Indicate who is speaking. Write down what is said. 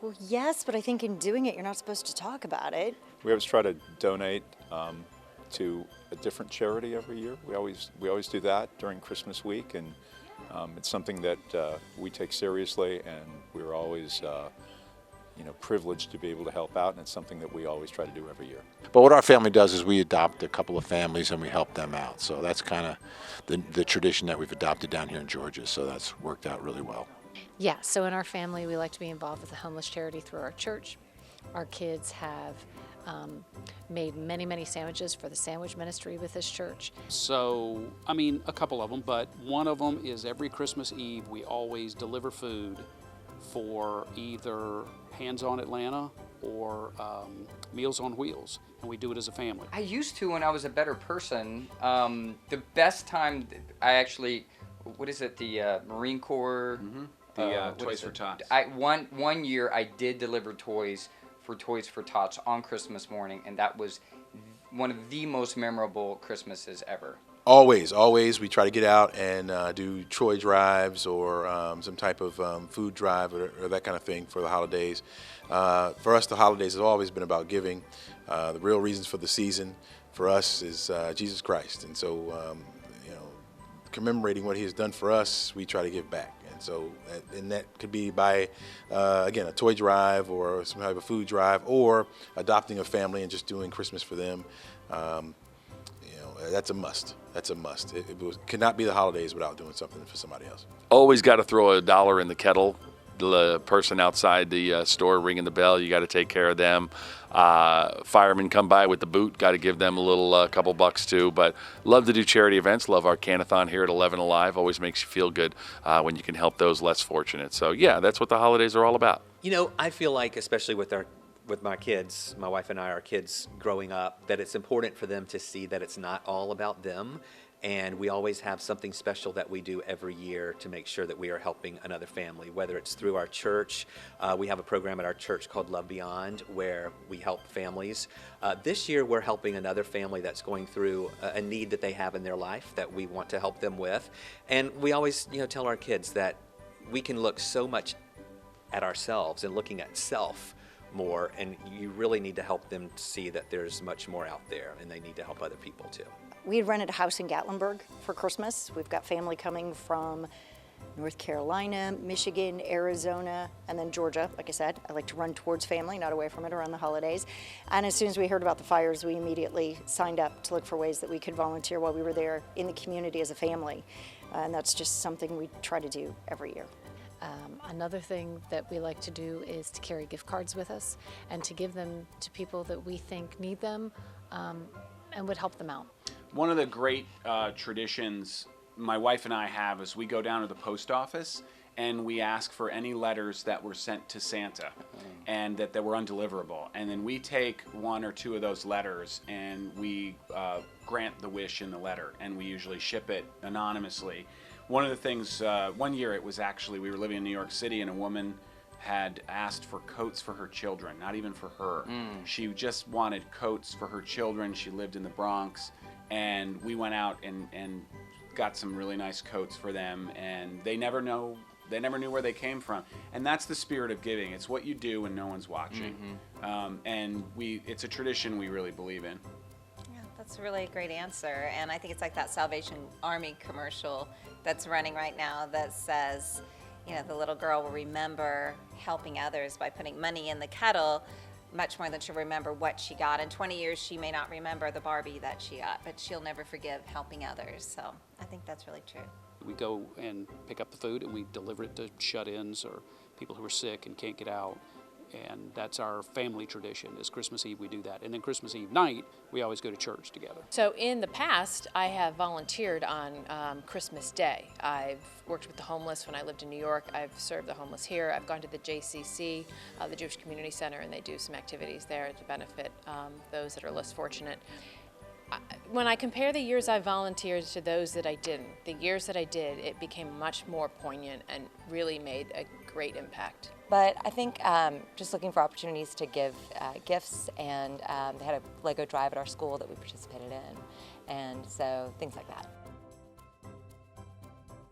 Speaker 1: Well, yes, but I think in doing it, you're not supposed to talk about it.
Speaker 2: We always try to donate to a different charity every year. We always do that during Christmas week, and it's something that we take seriously, and we're always privileged to be able to help out, and it's something that we always try to do every year.
Speaker 3: But what our family does is we adopt a couple of families and we help them out. So that's kind of the tradition that we've adopted down here in Georgia. So that's worked out really well.
Speaker 4: Yeah, so in our family, we like to be involved with the homeless charity through our church. Our kids have made many, many sandwiches for the sandwich ministry with this church.
Speaker 5: So, a couple of them, but one of them is every Christmas Eve, we always deliver food for either Hands on Atlanta or Meals on Wheels, and we do it as a family.
Speaker 6: I used to when I was a better person. The best time I actually, what is it, the Marine Corps?
Speaker 7: Mm-hmm. Toys for Tots.
Speaker 6: One year I did deliver toys for Toys for Tots on Christmas morning, and that was one of the most memorable Christmases ever.
Speaker 8: Always, we try to get out and do toy drives or some type of food drive or that kind of thing for the holidays. For us, the holidays has always been about giving. The real reasons for the season for us is Jesus Christ, and so commemorating what He has done for us, we try to give back. And so, and that could be by, again, a toy drive or some type of food drive, or adopting a family and just doing Christmas for them. That's a must. That's a must. It could not be the holidays without doing something for somebody else.
Speaker 9: Always got to throw $1 in the kettle. The person outside the store ringing the bell, you got to take care of them. Firemen come by with the boot, got to give them a little couple bucks too. But love to do charity events. Love our Canathon here at 11Alive. Always makes you feel good when you can help those less fortunate. So yeah, that's what the holidays are all about.
Speaker 7: I feel like, especially with my kids, my wife and I, our kids growing up, that it's important for them to see that it's not all about them. And we always have something special that we do every year to make sure that we are helping another family, whether it's through our church. We have a program at our church called Love Beyond where we help families. This year we're helping another family that's going through a need that they have in their life that we want to help them with. And we always tell our kids that we can look so much at ourselves and looking at self more, and you really need to help them see that there's much more out there, and they need to help other people too.
Speaker 1: We had rented a house in Gatlinburg for Christmas. We've got family coming from North Carolina, Michigan, Arizona, and then Georgia. Like I said, I like to run towards family, not away from it around the holidays. And as soon as we heard about the fires, we immediately signed up to look for ways that we could volunteer while we were there in the community as a family. And that's just something we try to do every year.
Speaker 4: Another thing that we like to do is to carry gift cards with us and to give them to people that we think need them and would help them out.
Speaker 10: One of the great traditions my wife and I have is we go down to the post office and we ask for any letters that were sent to Santa and that were undeliverable. And then we take one or two of those letters and we grant the wish in the letter, and we usually ship it anonymously. One of the things, one year it was actually, we were living in New York City and a woman had asked for coats for her children, not even for her. She just wanted coats for her children. She lived in the Bronx, and we went out and got some really nice coats for them, and they never knew where they came from. And that's the spirit of giving. It's what you do when no one's watching. And it's a tradition we really believe in.
Speaker 11: Yeah, that's a really great answer. And I think it's like that Salvation Army commercial that's running right now that says, the little girl will remember helping others by putting money in the kettle much more than she'll remember what she got. In 20 years, she may not remember the Barbie that she got, but she'll never forgive helping others. So I think that's really true.
Speaker 5: We go and pick up the food and we deliver it to shut-ins or people who are sick and can't get out. And that's our family tradition, is Christmas Eve we do that. And then Christmas Eve night, we always go to church together.
Speaker 12: So in the past, I have volunteered on Christmas Day. I've worked with the homeless when I lived in New York. I've served the homeless here. I've gone to the JCC, the Jewish Community Center, and they do some activities there to benefit those that are less fortunate. When I compare the years I volunteered to those that I didn't, the years that I did, it became much more poignant and really made a great impact.
Speaker 13: But I think just looking for opportunities to give gifts, and they had a Lego drive at our school that we participated in, and so things like that.